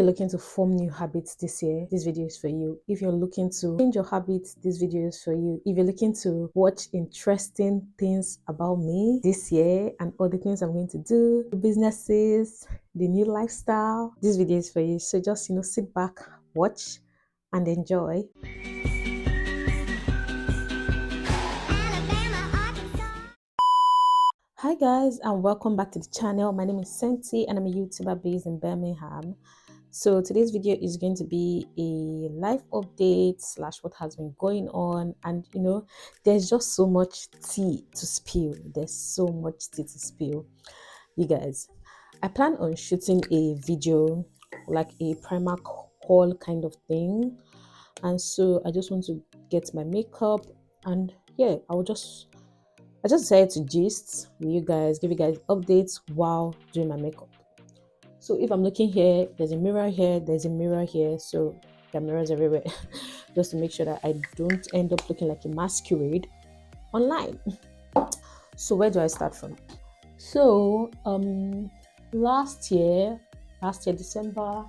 You're looking to form new habits this year, this video is for you. If you're looking to change your habits, this video is for you. If you're looking to watch interesting things about me this year and all the things I'm going to do, the businesses, the new lifestyle, this video is for you. So just sit back, watch and enjoy. Hi guys, and welcome back to the channel. My name is Senti and I'm a YouTuber based in Birmingham. So today's video is going to be a life update / what has been going on, and there's just so much tea to spill. There's so much tea to spill, you guys. I plan on shooting a video, like a primer haul kind of thing, and so I just want to get my makeup, and yeah, I just decided to gist with you guys, give you guys updates while doing my makeup. So if I'm looking here, there's a mirror here, there's a mirror here, so there are mirrors everywhere just to make sure that I don't end up looking like a masquerade online. So where do I start from? So last year December,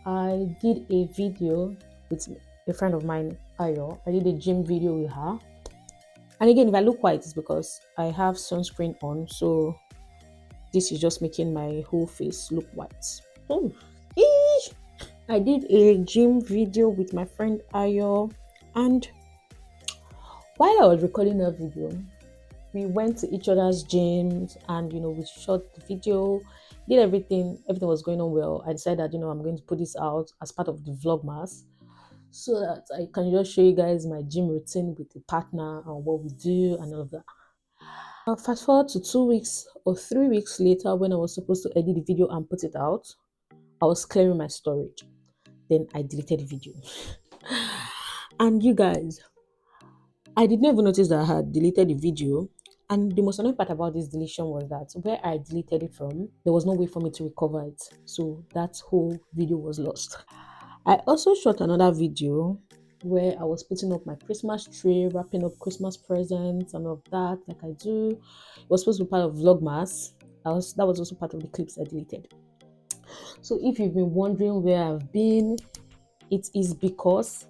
I did a video with a friend of mine, Ayo. I did a gym video with her. And again, if I look white, it's because I have sunscreen on, so this is just making my whole face look white. Oh, I did a gym video with my friend Ayo, and while I was recording that video, we went to each other's gyms and we shot the video, did everything was going on well. I decided that I'm going to put this out as part of the vlogmas so that I can just show you guys my gym routine with a partner and what we do and all of that. Fast forward to 2 weeks or 3 weeks later, when I was supposed to edit the video and put it out, I was clearing my storage. Then I deleted the video. And you guys, I did not even notice that I had deleted the video. And the most annoying part about this deletion was that where I deleted it from, there was no way for me to recover it. So that whole video was lost. I also shot another video where I was putting up my Christmas tree, wrapping up Christmas presents and all of that, like I do. It was supposed to be part of Vlogmas. That was also part of the clips I deleted. So if you've been wondering where I've been, it is because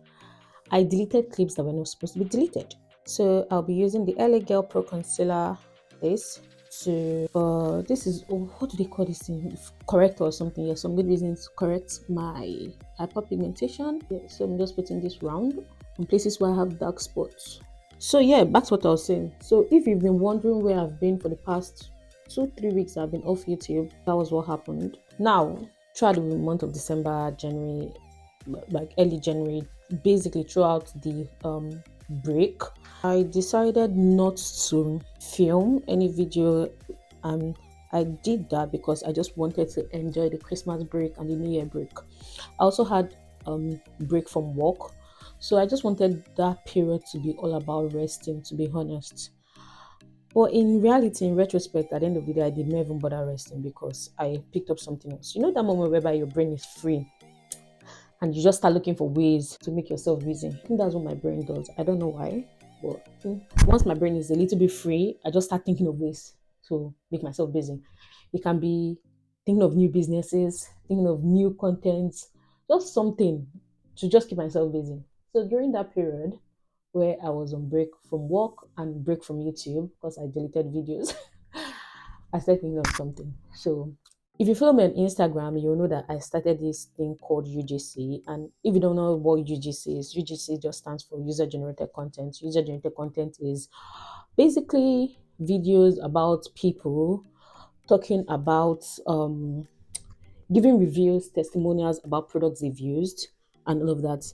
I deleted clips that were not supposed to be deleted. So I'll be using the LA Girl Pro Concealer this is, what do they call this thing, corrector or something. Yeah, some good reasons to correct my hyperpigmentation. Yeah, so I'm just putting this round in places where I have dark spots. So yeah, back to what I was saying. So if you've been wondering where I've been for the past 2-3 weeks, I've been off YouTube. That was what happened. Now throughout the month of December, January, like early January, basically throughout the break, I decided not to film any video, and I did that because I just wanted to enjoy the Christmas break and the New Year break. I also had break from work, so I just wanted that period to be all about resting, to be honest. But in reality, in retrospect, at the end of the day, I did not even bother resting because I picked up something else. You know that moment whereby your brain is free and you just start looking for ways to make yourself busy. I think that's what my brain does. I don't know why, but once my brain is a little bit free, I just start thinking of ways to make myself busy. It can be thinking of new businesses, thinking of new content, just something to just keep myself busy. So during that period where I was on break from work and break from YouTube because I deleted videos, I started thinking of something. So if you follow me on Instagram, you'll know that I started this thing called UGC. And if you don't know what UGC is, UGC just stands for User Generated Content. User Generated Content is basically videos about people talking about, giving reviews, testimonials about products they've used and all of that.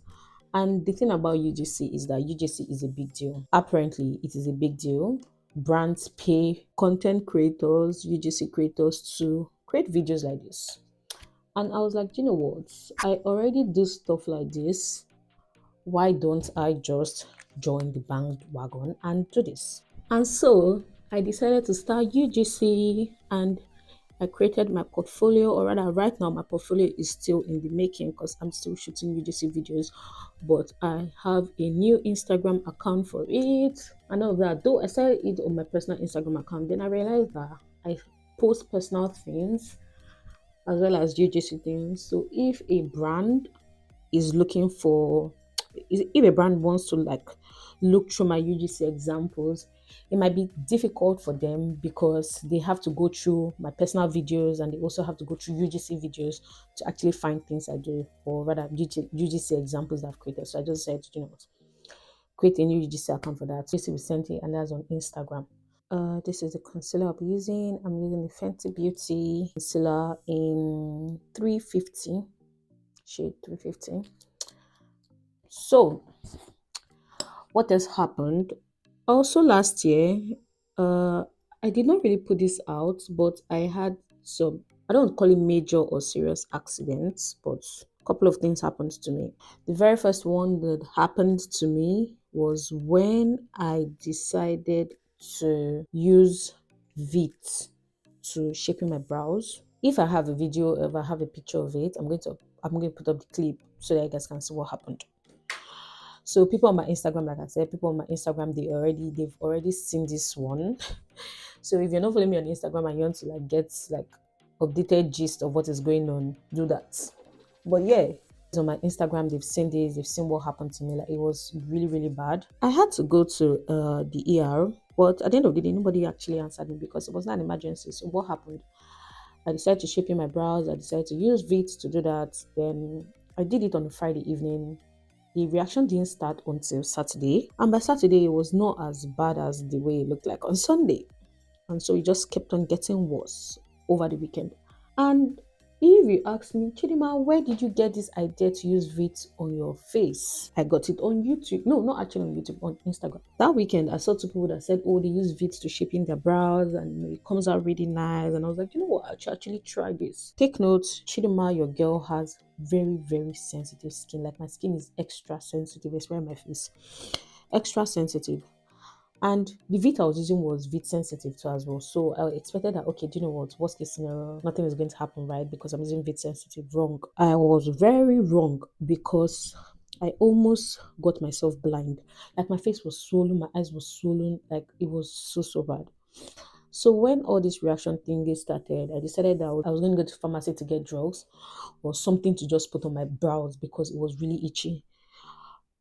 And the thing about UGC is that UGC is a big deal. Apparently, it is a big deal. Brands pay content creators, UGC creators to create videos like this. And I was like, you know what? I already do stuff like this. Why don't I just join the bandwagon and do this? And so I decided to start UGC, and I created my portfolio, or rather right now my portfolio is still in the making because I'm still shooting UGC videos, but I have a new Instagram account for it and all of that. Though I started it on my personal Instagram account, then I realized that I post personal things as well as UGC things. So if a brand is looking for, if a brand wants to like look through my UGC examples, it might be difficult for them because they have to go through my personal videos and they also have to go through UGC videos to actually find things I do, or rather UGC examples that I've created. So I just said, you know what, create a new UGC account for that. This is Senti, and that's on Instagram. This is the concealer I'll be using. I'm using the Fenty Beauty concealer in 350, shade 350. So what has happened? Also last year, uh, I did not really put this out, but I had some, I don't call it major or serious accidents, but a couple of things happened to me. The very first one that happened to me was when I decided to use VIT to shaping my brows. If I have a video, if I have a picture of it, I'm going to put up the clip so that you guys can see what happened. So people on my Instagram, like I said, people on my Instagram, they've already seen this one. So if you're not following me on Instagram and you want to like get like updated gist of what is going on, do that. But yeah, on my Instagram, they've seen this, they've seen what happened to me. Like it was really, really bad. I had to go to the ER, but at the end of the day, nobody actually answered me because it was not an emergency. So what happened? I decided to shape in my brows. I decided to use VIT to do that. Then I did it on a Friday evening. The reaction didn't start until Saturday, and by Saturday it was not as bad as the way it looked like on Sunday, and so it just kept on getting worse over the weekend. And if you ask me, Chidima, where did you get this idea to use VIT on your face? I got it on YouTube. No, not actually on YouTube, on Instagram. That weekend, I saw two people that said, oh, they use VIT to shape in their brows and it comes out really nice. And I was like, you know what? I should actually try this. Take note, Chidima, your girl has very, very sensitive skin. Like my skin is extra sensitive, especially my face. Extra sensitive. And the VIT I was using was VIT sensitive too as well. So I expected that, okay, do you know what? Worst case scenario, nothing is going to happen, right? Because I'm using VIT sensitive. Wrong. I was very wrong because I almost got myself blind. Like my face was swollen, my eyes were swollen. Like it was so, so bad. So when all this reaction thing started, I decided that I was going to go to pharmacy to get drugs or something to just put on my brows because it was really itchy.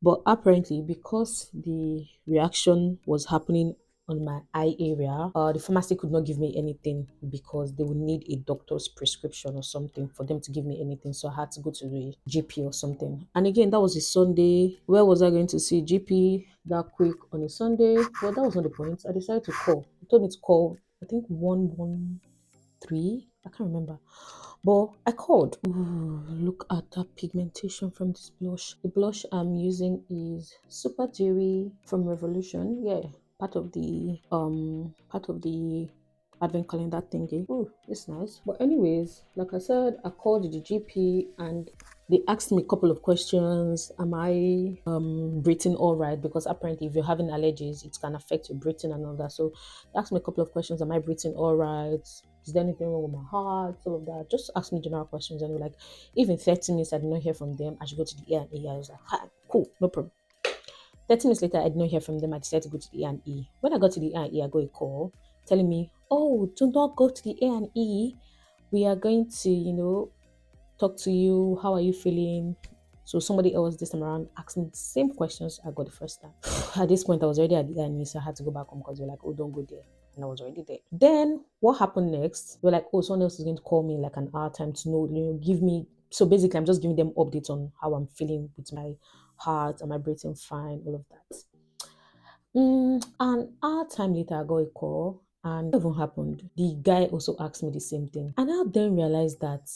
But apparently, because the reaction was happening on my eye area, the pharmacy could not give me anything because they would need a doctor's prescription or something for them to give me anything. So I had to go to the GP or something. And again, that was a Sunday. Where was I going to see GP that quick on a Sunday? Well, that was not the point. I decided to call. He told me to call, I think 113. I can't remember. But I called. Ooh, look at that pigmentation from this blush. The blush I'm using is Super Dewy from Revolution. Yeah, part of the advent calendar thingy. Oh, it's nice. But anyways, like I said, I called the GP and they asked me a couple of questions. Am I breathing all right? Because apparently if you're having allergies, it can affect your breathing and all that. So they asked me a couple of questions. Am I breathing all right? Is there anything wrong with my heart? All of that. Just ask me general questions. And they were like, even 30 minutes I did not hear from them, I should go to the A&E. I was like, hi, cool, no problem. 30 minutes later, I did not hear from them. I decided to go to the A&E. When I got to the A&E, I got a call telling me, oh, do not go to the A&E. We are going to, talk to you. How are you feeling? So somebody else this time around asked me the same questions I got the first time. At this point, I was already at the A&E, so I had to go back home because they're like, oh, don't go there. And I was already there. Then what happened next? They were like, oh, someone else is going to call me in like an hour time to know, give me. So basically, I'm just giving them updates on how I'm feeling with my heart. Am I breathing fine? All of that. An hour time later, I got a call, and what even happened? The guy also asked me the same thing, and I then realized that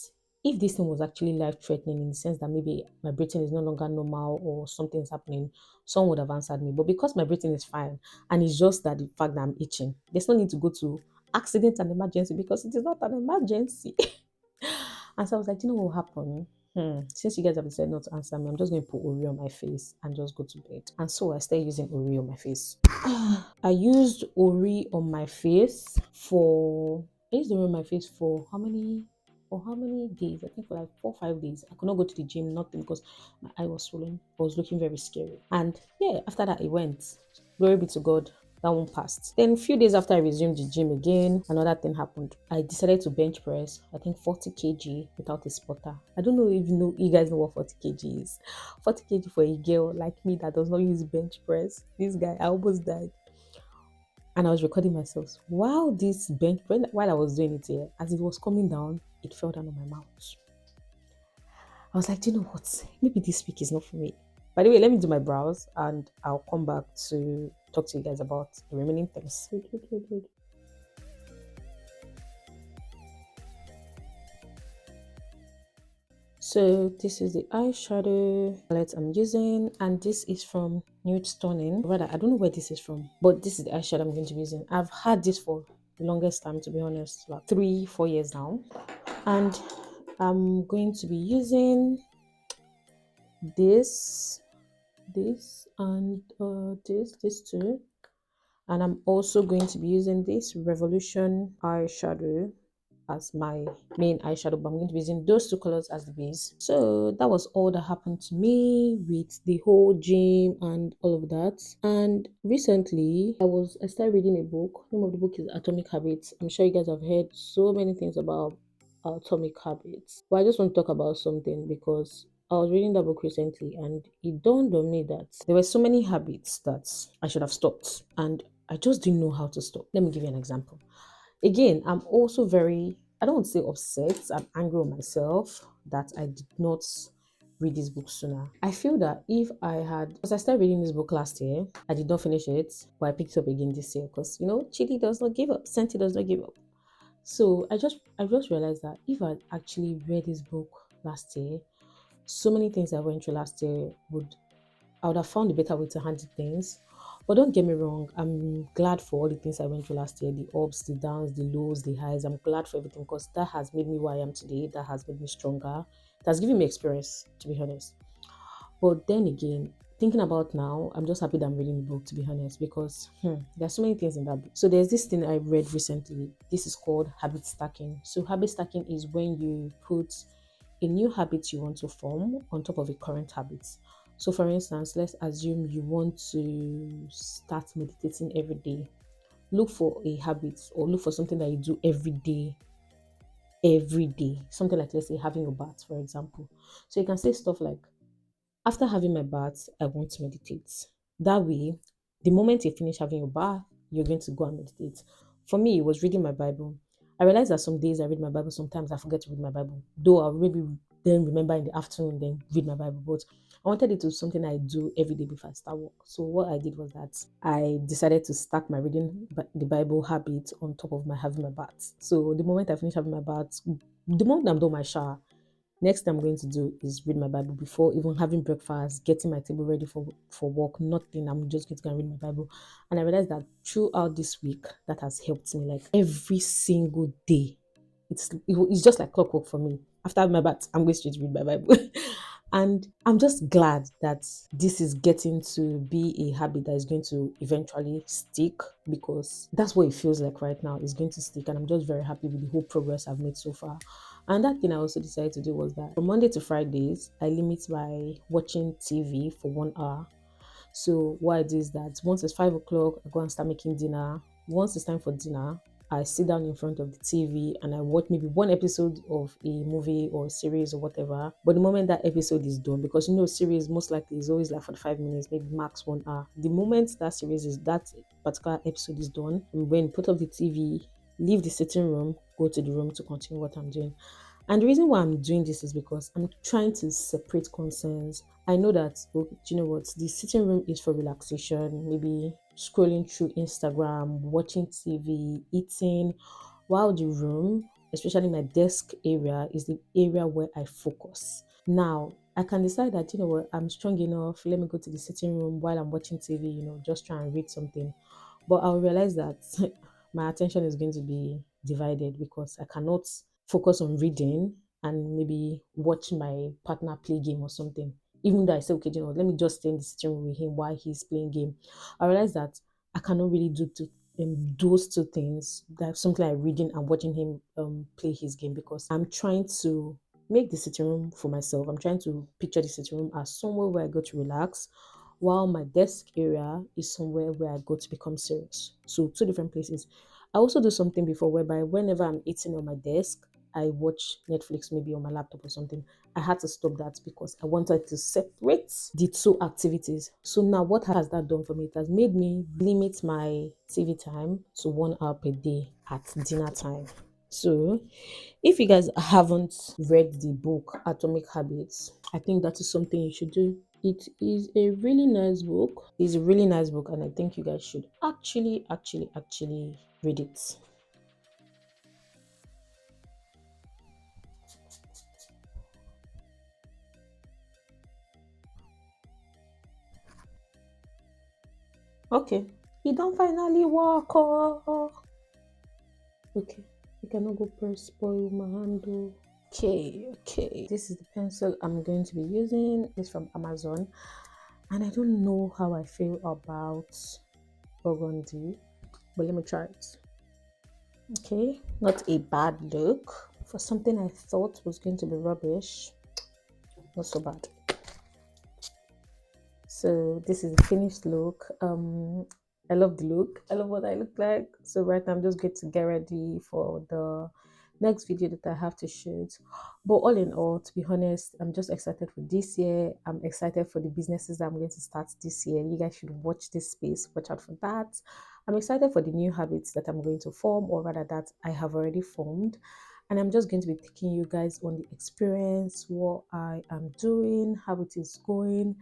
if this thing was actually life threatening in the sense that maybe my breathing is no longer normal or something's happening, someone would have answered me. But because my breathing is fine, and it's just that the fact that I'm itching, there's no need to go to accident and emergency because it is not an emergency. And so I was like, do you know what happened? Since you guys have decided not to answer me, I'm just going to put Oreo on my face and just go to bed. And so I started using Oreo on my face. I used Oreo on my face on my face for how many days? I think for like 4 or 5 days. I could not go to the gym, nothing, because my eye was swollen. I was looking very scary. And yeah, after that it went. Glory be to God. That one passed. Then a few days after I resumed the gym again, another thing happened. I decided to bench press, I think 40 kg without a spotter. I don't know if you guys know what 40 kg is. 40 kg for a girl like me that does not use bench press. This guy, I almost died. And I was recording myself. While this bench, while I was doing it here, as it was coming down, it fell down on my mouth. I was like, do you know what? Maybe this week is not for me. By the way, let me do my brows and I'll come back to talk to you guys about the remaining things. Wait. So this is the eyeshadow palette I'm using, and this is from Nude Stunning. Rather, I don't know where this is from, but this is the eyeshadow I'm going to be using. I've had this for the longest time, to be honest, like 3-4 years now, and I'm going to be using this and this too, and I'm also going to be using this Revolution eyeshadow as my main eyeshadow, but I'm going to be using those two colors as the base. So that was all that happened to me with the whole gym and all of that. And recently I started reading a book. The name of the book is Atomic Habits. I'm sure you guys have heard so many things about atomic habits, but I just want to talk about something because I was reading that book recently and it dawned on me that there were so many habits that I should have stopped, and I just didn't know how to stop. Let me give you an example. Again, I'm also I don't want to say upset, I'm angry with myself that I did not read this book sooner. I feel that if I had, because I started reading this book last year, I did not finish it, but I picked it up again this year because, Chidi does not give up, Senti does not give up. So I just realized that if I actually read this book last year, so many things I went through last year I would have found a better way to handle things. But don't get me wrong, I'm glad for all the things I went through last year, the ups, the downs, the lows, the highs. I'm glad for everything because that has made me who I am today. That has made me stronger. It has given me experience, to be honest. But then again, thinking about now, I'm just happy that I'm reading the book, to be honest, because there's so many things in that book. So there's this thing I read recently. This is called habit stacking. So habit stacking is when you put a new habit you want to form on top of a current habit. So for instance, let's assume you want to start meditating every day. Look for a habit or look for something that you do every day. Something like, let's say, having a bath, for example. So you can say stuff like, after having my bath, I want to meditate. That way, the moment you finish having your bath, you're going to go and meditate. For me, it was reading my Bible. I realized that some days I read my Bible, sometimes I forget to read my Bible. Though I'll maybe then remember in the afternoon, then read my Bible. But I wanted it to be something I do every day before I start work. So what I did was that I decided to stack my reading the Bible habit on top of my having my bath. So the moment I finish having my bath, the moment I'm done my shower, next thing I'm going to do is read my Bible before even having breakfast, getting my table ready for work, nothing. I'm just going to go and read my Bible. And I realized that throughout this week, that has helped me like every single day. It's just like clockwork for me. After my bath, I'm going straight to read my Bible. And I'm just glad that this is getting to be a habit that is going to eventually stick, because that's what it feels like right now. It's going to stick, and I'm just very happy with the whole progress I've made so far. And that thing I also decided to do was that from Monday to Fridays, I limit my watching TV for 1 hour. So what I do is that once it's 5 o'clock, I go and start making dinner. Once it's time for dinner, I sit down in front of the TV and I watch maybe one episode of a movie or series or whatever. But the moment that episode is done, because series most likely is always like 45 minutes, maybe max 1 hour. The moment that particular episode is done, I'm going to put off the TV, leave the sitting room, go to the room to continue what I'm doing. And the reason why I'm doing this is because I'm trying to separate concerns. I know that, do you know what? The sitting room is for relaxation, maybe scrolling through Instagram, watching TV, eating, while the room, especially my desk area, is the area where I focus. Now, I can decide that, you know what, I'm strong enough, let me go to the sitting room while I'm watching TV, just try and read something. But I'll realize that my attention is going to be divided because I cannot focus on reading and maybe watch my partner play game or something. Even though I say, okay, let me just stay in the sitting room with him while he's playing game. I realize that I cannot really do those two things, that something like reading and watching him play his game, because I'm trying to make the sitting room for myself. I'm trying to picture the sitting room as somewhere where I go to relax, while my desk area is somewhere where I go to become serious. So two different places. I also do something before whereby whenever I'm eating on my desk, I watch Netflix maybe on my laptop or something. I had to stop that because I wanted to separate the two activities. So now what has that done for me? It has made me limit my TV time to 1 hour per day at dinner time. So if you guys haven't read the book Atomic Habits, I think that is something you should do. It is a really nice book. It's a really nice book, and I think you guys should actually read it. Okay. It don't finally work. Oh. Okay. You cannot go press spoil my handle. Okay. This is the pencil I'm going to be using. It's from Amazon. And I don't know how I feel about burgundy, but let me try it. Okay, not a bad look for something I thought was going to be rubbish. Not so bad. So this is the finished look. I love the look. I love what I look like. So right now I'm just going to get ready for the next video that I have to shoot. But all in all, to be honest, I'm just excited for this year. I'm excited for the businesses that I'm going to start this year. You guys should watch this space. Watch out for that. I'm excited for the new habits that I'm going to form, or rather that I have already formed. And I'm just going to be taking you guys on the experience, what I am doing, how it is going.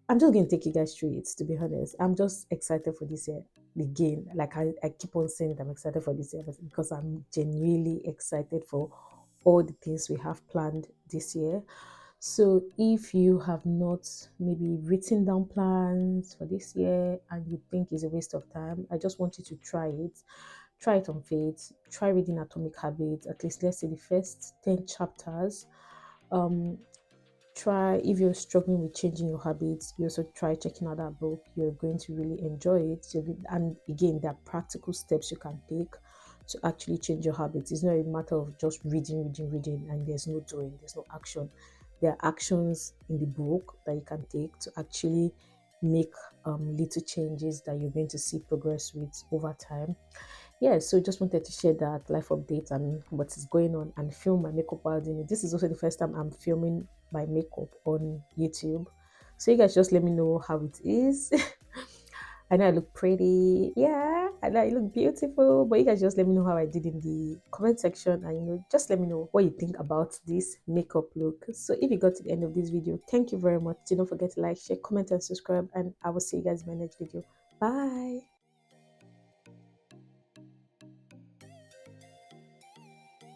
I'm just going to take you guys through it, to be honest. I'm just excited for this year again. Like I keep on saying that I'm excited for this year because I'm genuinely excited for all the things we have planned this year. So if you have not maybe written down plans for this year and you think it's a waste of time, I just want you to try it. Try it on faith. Try reading Atomic Habits, at least let's say the first 10 chapters. Um, Try, if you're struggling with changing your habits, you also try checking out that book. You're going to really enjoy it. And again, there are practical steps you can take to actually change your habits. It's not a matter of just reading, and there's no doing, there's no action. There are actions in the book that you can take to actually make little changes that you're going to see progress with over time. Yeah, so just wanted to share that life update and what is going on and film my makeup while doing it. This is also the first time I'm filming my makeup on YouTube. So you guys just let me know how it is. I know I look pretty. Yeah, I know I look beautiful. But you guys just let me know how I did in the comment section, and just let me know what you think about this makeup look. So if you got to the end of this video, thank you very much. Do not forget to like, share, comment, and subscribe, and I will see you guys in my next video. Bye.